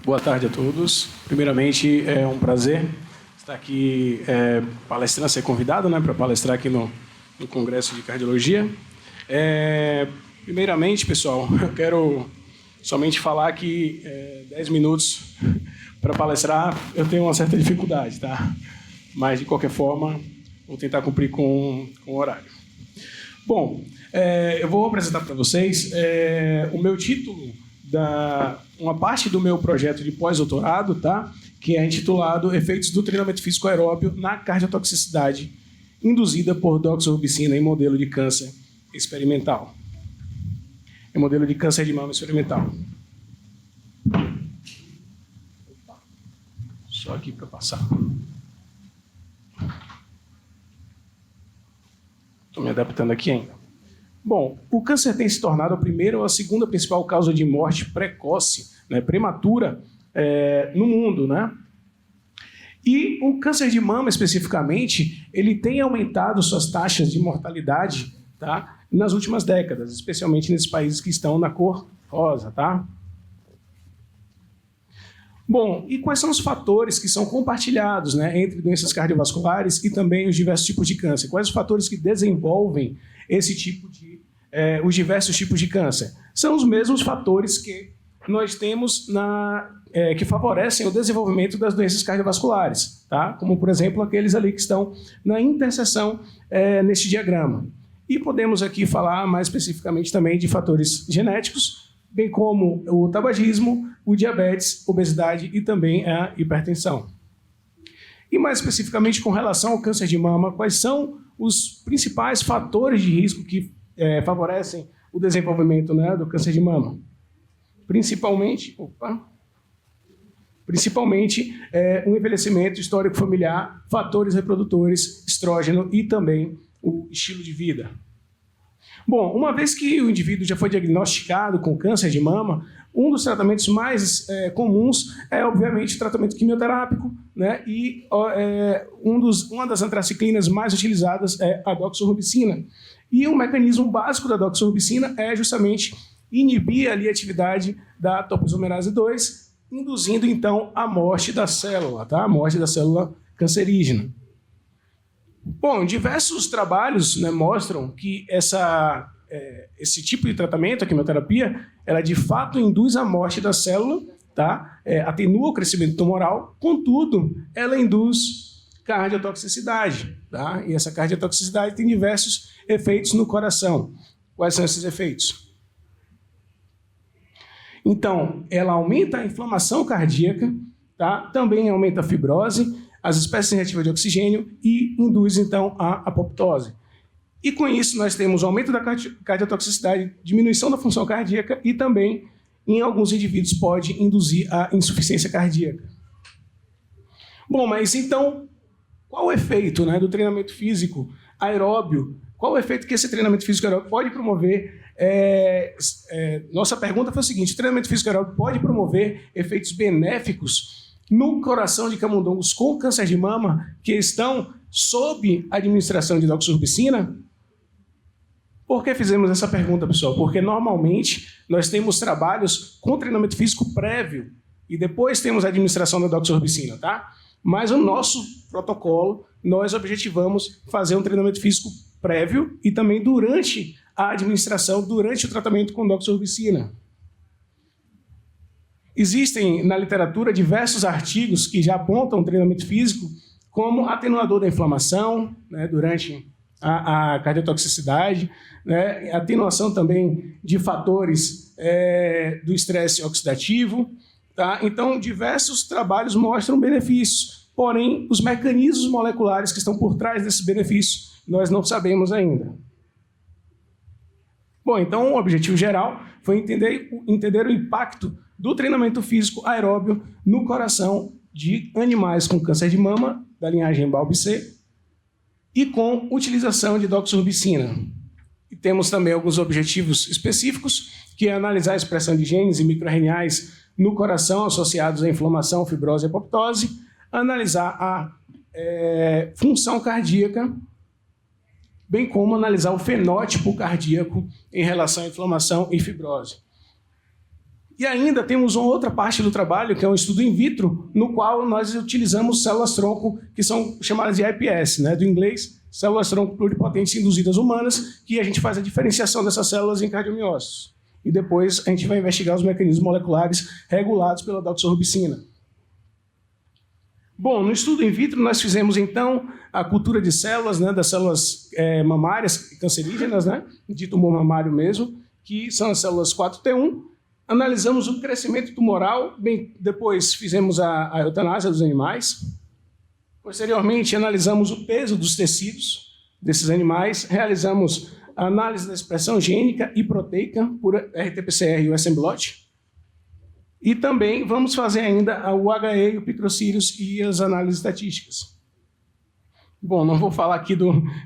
Boa tarde a todos. Primeiramente, é um prazer estar aqui palestrando, ser convidado, para palestrar aqui no Congresso de Cardiologia. Primeiramente, pessoal, eu quero somente falar que 10 minutos para palestrar eu tenho uma certa dificuldade, tá? Mas, de qualquer forma, vou tentar cumprir com o horário. Bom, eu vou apresentar para vocês o meu título, uma parte do meu projeto de pós-doutorado, tá? Que é intitulado Efeitos do treinamento físico aeróbio na cardiotoxicidade induzida por doxorubicina em modelo de câncer experimental. Em modelo de câncer de mama experimental. Só aqui para passar. Estou me adaptando aqui ainda. Bom, o câncer tem se tornado a primeira ou a segunda principal causa de morte precoce, prematura, no mundo, E o câncer de mama, especificamente, ele tem aumentado suas taxas de mortalidade, tá? Nas últimas décadas, especialmente nesses países que estão na cor rosa, tá? Bom, e quais são os fatores que são compartilhados, entre doenças cardiovasculares e também os diversos tipos de câncer? Quais os fatores que desenvolvem esse tipo de os diversos tipos de câncer? São os mesmos fatores que nós temos que favorecem o desenvolvimento das doenças cardiovasculares, tá? Como, por exemplo, aqueles ali que estão na interseção neste diagrama. E podemos aqui falar mais especificamente também de fatores genéticos, bem como o tabagismo, o diabetes, obesidade e também a hipertensão. E mais especificamente com relação ao câncer de mama, quais são os principais fatores de risco que favorecem o desenvolvimento do câncer de mama? Principalmente o envelhecimento histórico familiar, fatores reprodutores, estrógeno e também o estilo de vida. Bom, uma vez que o indivíduo já foi diagnosticado com câncer de mama, um dos tratamentos mais comuns é, obviamente, o tratamento quimioterápico, e uma das antraciclinas mais utilizadas é a doxorubicina. E o mecanismo básico da doxorubicina é justamente inibir ali a atividade da topoisomerase 2, induzindo, então, a morte da célula, tá? A morte da célula cancerígena. Bom, diversos trabalhos mostram que esse tipo de tratamento, a quimioterapia, ela de fato induz a morte da célula, tá? Atenua o crescimento tumoral, contudo, ela induz cardiotoxicidade, tá? E essa cardiotoxicidade tem diversos efeitos no coração. Quais são esses efeitos? Então, ela aumenta a inflamação cardíaca, tá? Também aumenta a fibrose, as espécies reativas de oxigênio e induz, então, a apoptose. E com isso nós temos o aumento da cardiotoxicidade, diminuição da função cardíaca e também, em alguns indivíduos, pode induzir a insuficiência cardíaca. Bom, mas então, qual o efeito do treinamento físico aeróbio? Qual o efeito que esse treinamento físico aeróbio pode promover? Nossa pergunta foi o seguinte: o treinamento físico aeróbio pode promover efeitos benéficos no coração de camundongos com câncer de mama que estão sob administração de doxorubicina? Por que fizemos essa pergunta, pessoal? Porque normalmente nós temos trabalhos com treinamento físico prévio e depois temos a administração da doxorubicina, tá? Mas o nosso protocolo, nós objetivamos fazer um treinamento físico prévio e também durante a administração, durante o tratamento com doxorubicina. Existem na literatura diversos artigos que já apontam o treinamento físico como atenuador da inflamação, durante a cardiotoxicidade, atenuação também de fatores do estresse oxidativo. Tá? Então, diversos trabalhos mostram benefícios, porém, os mecanismos moleculares que estão por trás desses benefícios nós não sabemos ainda. Bom, então, o objetivo geral foi entender o impacto do treinamento físico aeróbio no coração de animais com câncer de mama, da linhagem BALB/C, e com utilização de doxorubicina. E temos também alguns objetivos específicos, que é analisar a expressão de genes e microRNAs no coração associados à inflamação, fibrose e apoptose, analisar a função cardíaca, bem como analisar o fenótipo cardíaco em relação à inflamação e fibrose. E ainda temos uma outra parte do trabalho, que é um estudo in vitro, no qual nós utilizamos células-tronco, que são chamadas de iPS, né, do inglês, células-tronco pluripotentes induzidas humanas, que a gente faz a diferenciação dessas células em cardiomiócitos. E depois a gente vai investigar os mecanismos moleculares regulados pela doxorubicina. Bom, no estudo in vitro nós fizemos, então, a cultura de células, né, das células mamárias cancerígenas, né, de tumor mamário mesmo, que são as células 4T1. Analisamos o crescimento tumoral, depois fizemos a eutanásia dos animais. Posteriormente, analisamos o peso dos tecidos desses animais, realizamos a análise da expressão gênica e proteica por RT-PCR e o Western-blot. E também vamos fazer ainda o HE, o Picrocírios e as análises estatísticas. Bom, não vou falar aqui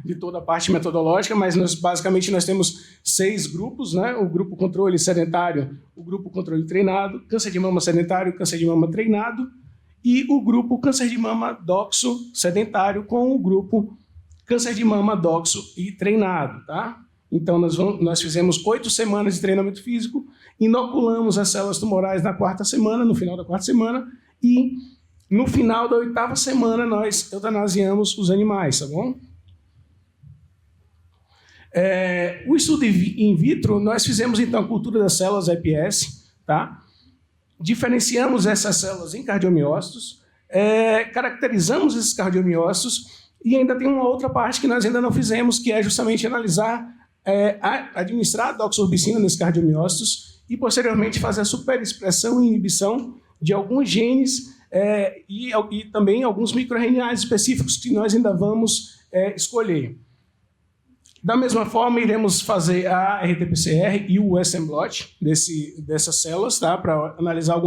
de toda a parte metodológica, mas basicamente nós temos 6 grupos, né? O grupo controle sedentário, o grupo controle treinado, câncer de mama sedentário, câncer de mama treinado, e o grupo câncer de mama doxo sedentário com o grupo câncer de mama doxo e treinado, tá? Então nós fizemos 8 semanas de treinamento físico, inoculamos as células tumorais na 4ª semana, no final da 4ª semana, e no final da 8ª semana, nós eutanasiamos os animais, tá bom? O estudo in vitro, nós fizemos, então, a cultura das células iPS, tá? Diferenciamos essas células em cardiomiócitos, caracterizamos esses cardiomiócitos, e ainda tem uma outra parte que nós ainda não fizemos, que é justamente analisar, administrar a doxorubicina nesses cardiomiócitos, e, posteriormente, fazer a superexpressão e inibição de alguns genes, e também alguns microRNAs específicos que nós ainda vamos escolher. Da mesma forma, iremos fazer a RT-PCR e o Western-blot dessas células, tá? Para analisar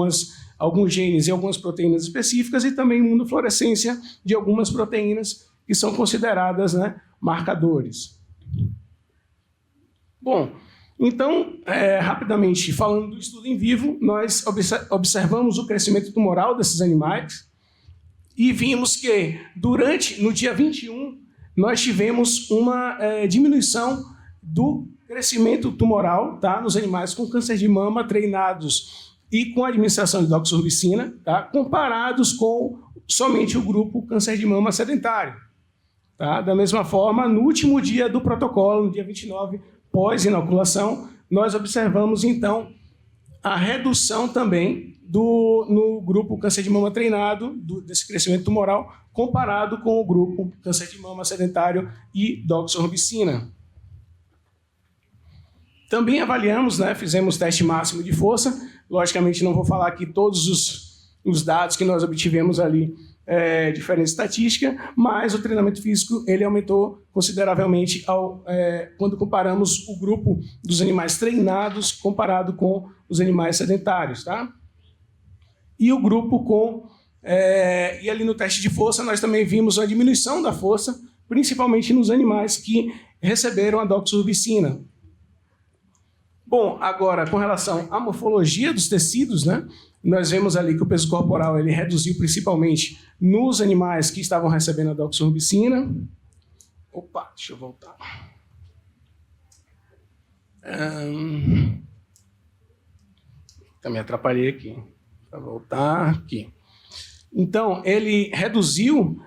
alguns genes e algumas proteínas específicas, e também imunofluorescência de algumas proteínas que são consideradas, né, marcadores. Bom, então, rapidamente, falando do estudo em vivo, nós observamos o crescimento tumoral desses animais e vimos que, no dia 21, nós tivemos uma diminuição do crescimento tumoral, tá, nos animais com câncer de mama treinados e com a administração de doxorubicina, tá, comparados com somente o grupo câncer de mama sedentário. Tá? Da mesma forma, no último dia do protocolo, no dia 29, pós-inoculação, nós observamos, então, a redução também no grupo câncer de mama treinado, desse crescimento tumoral, comparado com o grupo câncer de mama sedentário e doxorubicina. Também avaliamos, né, fizemos teste máximo de força. Logicamente, não vou falar aqui todos os dados que nós obtivemos ali, diferença estatística, mas o treinamento físico ele aumentou consideravelmente quando comparamos o grupo dos animais treinados comparado com os animais sedentários, tá? E o grupo e ali no teste de força nós também vimos a diminuição da força, principalmente nos animais que receberam a doxorubicina. Bom, agora com relação à morfologia dos tecidos, né? Nós vemos ali que o peso corporal ele reduziu principalmente nos animais que estavam recebendo a doxorubicina. Opa, deixa eu voltar. Também atrapalhei aqui. Para voltar aqui. Então, ele reduziu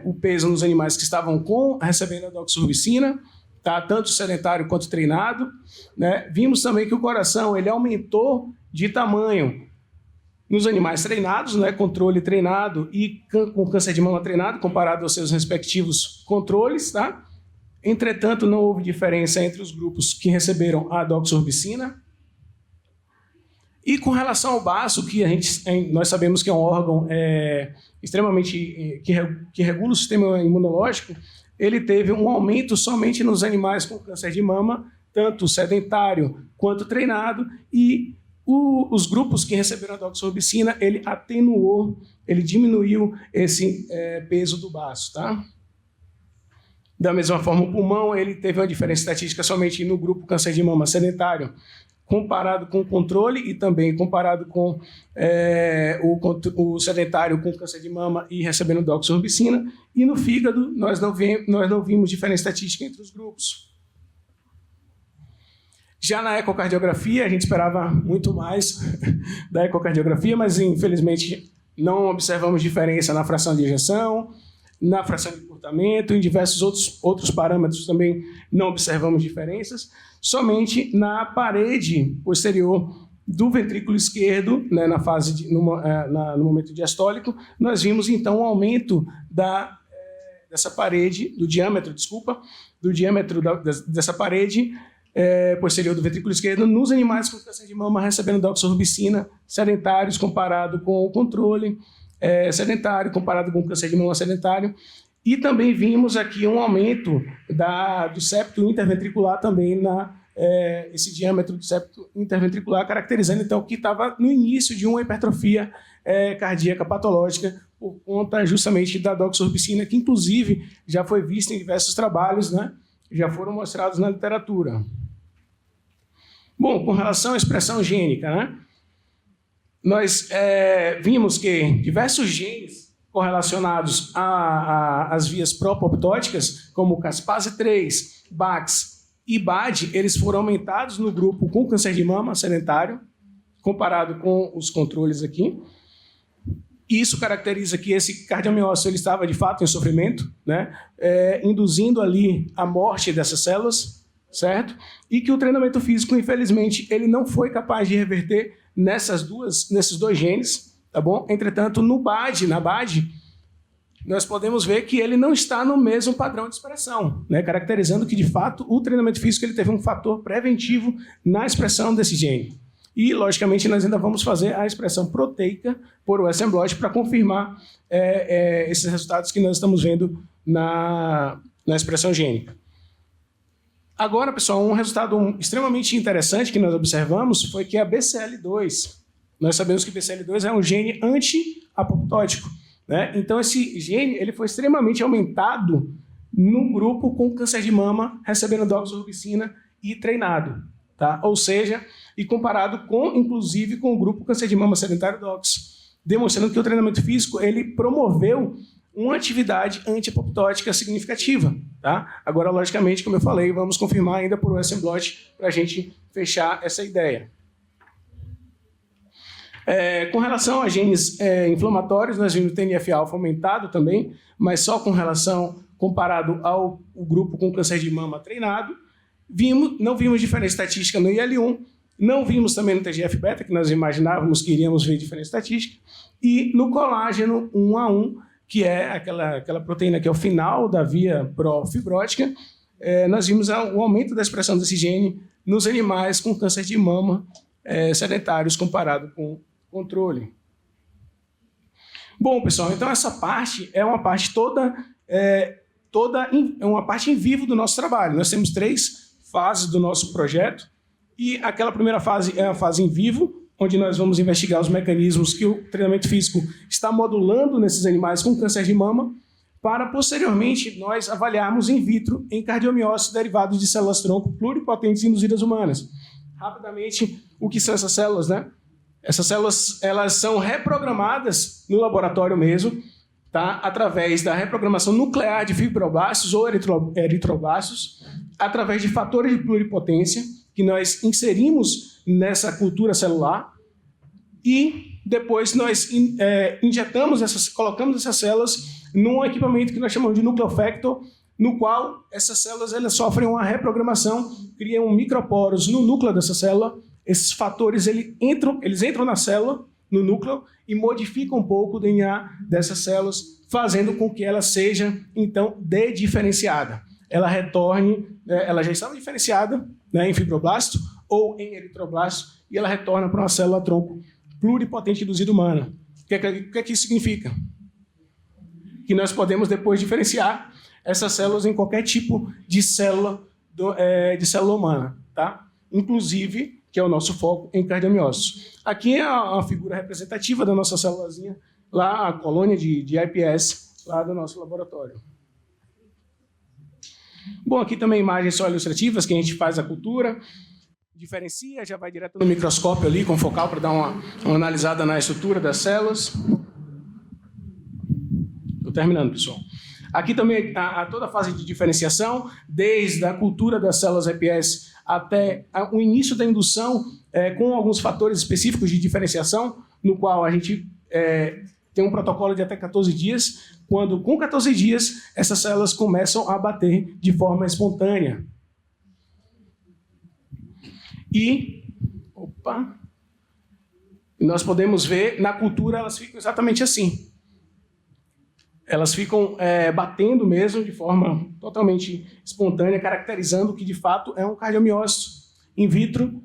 o peso nos animais que estavam recebendo a doxorubicina, tá? Tanto sedentário quanto treinado, né? Vimos também que o coração ele aumentou de tamanho nos animais treinados, né, controle treinado e com câncer de mama treinado, comparado aos seus respectivos controles, tá? Entretanto, não houve diferença entre os grupos que receberam a doxorubicina. E com relação ao baço, que nós sabemos que é um órgão extremamente que regula o sistema imunológico, ele teve um aumento somente nos animais com câncer de mama, tanto sedentário quanto treinado, e os grupos que receberam a doxorubicina, ele atenuou, ele diminuiu esse peso do baço, tá? Da mesma forma, o pulmão, ele teve uma diferença estatística somente no grupo câncer de mama sedentário, comparado com o controle e também comparado com o sedentário com câncer de mama e recebendo doxorubicina. E no fígado, nós não vimos diferença estatística entre os grupos. Já na ecocardiografia, a gente esperava muito mais da ecocardiografia, mas infelizmente não observamos diferença na fração de ejeção, na fração de encurtamento, em diversos outros parâmetros também não observamos diferenças. Somente na parede posterior do ventrículo esquerdo, né, no momento diastólico, nós vimos então um aumento dessa parede, do diâmetro dessa parede posterior do ventrículo esquerdo nos animais com câncer de mama recebendo doxorubicina, sedentários comparado com o controle sedentário, comparado com o câncer de mama sedentário. E também vimos aqui um aumento do septo interventricular também esse diâmetro do septo interventricular, caracterizando então que estava no início de uma hipertrofia cardíaca patológica por conta justamente da doxorubicina, que inclusive já foi vista em diversos trabalhos, né? Já foram mostrados na literatura. Bom, com relação à expressão gênica, né? Nós vimos que diversos genes correlacionados às vias propoptóticas, como caspase-3, BAX e BAD, eles foram aumentados no grupo com câncer de mama sedentário, comparado com os controles aqui. Isso caracteriza que esse cardiomiócito ele estava de fato em sofrimento, né? Induzindo ali a morte dessas células, certo? E que o treinamento físico, infelizmente, ele não foi capaz de reverter nesses dois genes, tá bom? Entretanto, na BAD, nós podemos ver que ele não está no mesmo padrão de expressão, né? Caracterizando que, de fato, o treinamento físico ele teve um fator preventivo na expressão desse gene. E, logicamente, nós ainda vamos fazer a expressão proteica por Western blot para confirmar esses resultados que nós estamos vendo na expressão gênica. Agora, pessoal, um resultado extremamente interessante que nós observamos foi que a BCL2, nós sabemos que BCL2 é um gene anti-apoptótico, né? Então, esse gene ele foi extremamente aumentado no grupo com câncer de mama recebendo doxorubicina e treinado, tá? Ou seja, e comparado inclusive com o grupo câncer de mama sedentário dox, demonstrando que o treinamento físico ele promoveu uma atividade anti-apoptótica significativa, tá? Agora, logicamente, como eu falei, vamos confirmar ainda por Western blot para a gente fechar essa ideia. Com relação a genes inflamatórios, nós vimos o TNF-alfa aumentado também, mas só com relação comparado ao grupo com câncer de mama treinado. Não vimos diferença estatística no IL-1, não vimos também no TGF-beta, que nós imaginávamos que iríamos ver diferença estatística, e no colágeno 1A1, que é aquela proteína que é o final da via profibrótica, nós vimos o aumento da expressão desse gene nos animais com câncer de mama sedentários comparado com controle. Bom, pessoal, então essa parte é uma parte é uma parte em vivo do nosso trabalho. Nós temos 3 fases do nosso projeto e aquela primeira fase é a fase em vivo, onde nós vamos investigar os mecanismos que o treinamento físico está modulando nesses animais com câncer de mama, para posteriormente nós avaliarmos in vitro em cardiomiócitos derivados de células-tronco pluripotentes induzidas humanas. Rapidamente, o que são essas células, né? Essas células elas são reprogramadas no laboratório mesmo, tá? Através da reprogramação nuclear de fibroblastos ou eritroblastos, através de fatores de pluripotência, que nós inserimos nessa cultura celular e depois nós colocamos essas células num equipamento que nós chamamos de nucleofector, no qual essas células elas sofrem uma reprogramação, criam microporos no núcleo dessa célula. Esses fatores eles entram na célula, no núcleo, e modificam um pouco o DNA dessas células, fazendo com que ela seja, então, dediferenciada. Ela retorne, ela já estava diferenciada, né, em fibroblasto ou em eritroblasto, e ela retorna para uma célula-tronco pluripotente induzida humana. O que é que isso significa? Que nós podemos depois diferenciar essas células em qualquer tipo de célula humana, tá? Inclusive, que é o nosso foco em cardiomiócitos. Aqui é a figura representativa da nossa célulazinha, lá a colônia de iPS, lá do nosso laboratório. Bom, aqui também imagens só ilustrativas, que a gente faz a cultura, diferencia, já vai direto no microscópio ali, com focal, para dar uma analisada na estrutura das células. Estou terminando, pessoal. Aqui também toda a fase de diferenciação, desde a cultura das células iPS até o início da indução, com alguns fatores específicos de diferenciação, no qual a gente tem um protocolo de até 14 dias, quando com 14 dias essas células começam a bater de forma espontânea. E nós podemos ver, na cultura, elas ficam exatamente assim. Elas ficam batendo mesmo de forma totalmente espontânea, caracterizando que, de fato, é um cardiomiócito in vitro.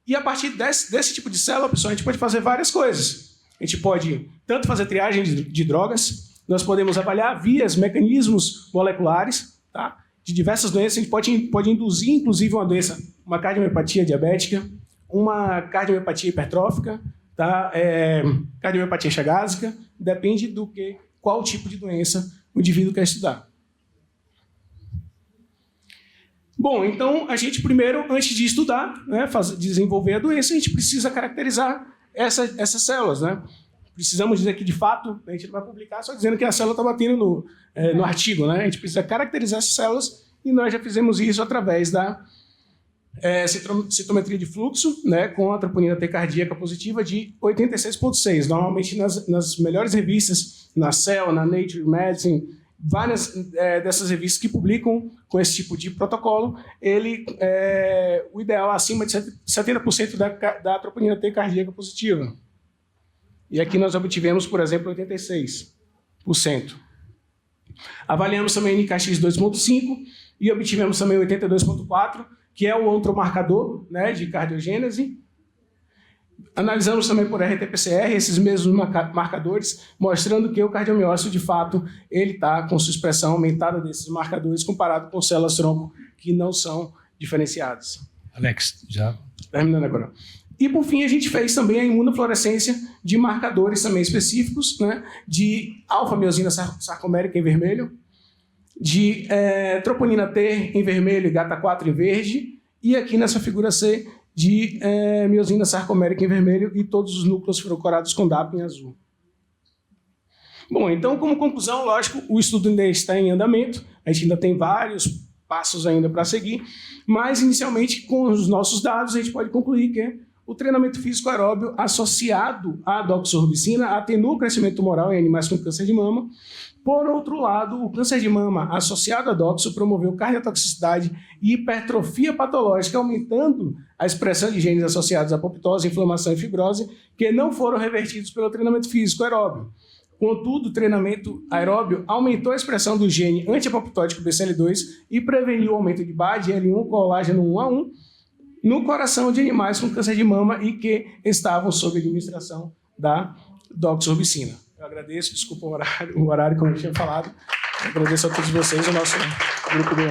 E, a partir desse tipo de célula, pessoal, a gente pode fazer várias coisas. A gente pode tanto fazer triagem de drogas, nós podemos avaliar vias, mecanismos moleculares, tá? De diversas doenças. A gente pode induzir, inclusive, uma doença, uma cardiomiopatia diabética, uma cardiomiopatia hipertrófica, tá? Cardiomiopatia chagásica, depende do que, qual tipo de doença o indivíduo quer estudar. Bom, então a gente primeiro, antes de estudar, né, desenvolver a doença, a gente precisa caracterizar essas células, né? Precisamos dizer que, de fato, a gente não vai publicar só dizendo que a célula está batendo no artigo, né? A gente precisa caracterizar essas células e nós já fizemos isso através da citometria de fluxo, né, com a troponina T cardíaca positiva de 86,6. Normalmente nas melhores revistas, na Cell, na Nature Medicine, várias dessas revistas que publicam com esse tipo de protocolo, o ideal é acima de 70% da troponina T cardíaca positiva. E aqui nós obtivemos, por exemplo, 86%. Avaliamos também o NKX 2.5 e obtivemos também 82,4%, que é o outro marcador, né, de cardiogênese. Analisamos também por RT-PCR esses mesmos marcadores, mostrando que o cardiomiócito, de fato, ele está com sua expressão aumentada desses marcadores comparado com células tronco que não são diferenciadas. Alex, já... Terminando agora. E, por fim, a gente fez também a imunofluorescência de marcadores também específicos, né, de alfa-miosina sarcomérica em vermelho, de troponina T em vermelho e gata-4 em verde, e aqui nessa figura C, de miosina sarcomérica em vermelho e todos os núcleos fluorados com DAP em azul. Bom, então, como conclusão, lógico, o estudo ainda está em andamento, a gente ainda tem vários passos ainda para seguir, mas, inicialmente, com os nossos dados, a gente pode concluir que o treinamento físico aeróbio associado à doxorubicina atenua o crescimento tumoral em animais com câncer de mama. Por outro lado, o câncer de mama associado à doxo promoveu cardiotoxicidade e hipertrofia patológica, aumentando a expressão de genes associados à apoptose, inflamação e fibrose, que não foram revertidos pelo treinamento físico aeróbio. Contudo, o treinamento aeróbio aumentou a expressão do gene antiapoptótico BCL2 e preveniu o aumento de BAD, L1, colágeno 1A1, no coração de animais com câncer de mama e que estavam sob administração da doxorubicina. Eu agradeço, desculpa o horário como eu tinha falado. Eu agradeço a todos vocês, o nosso grupo do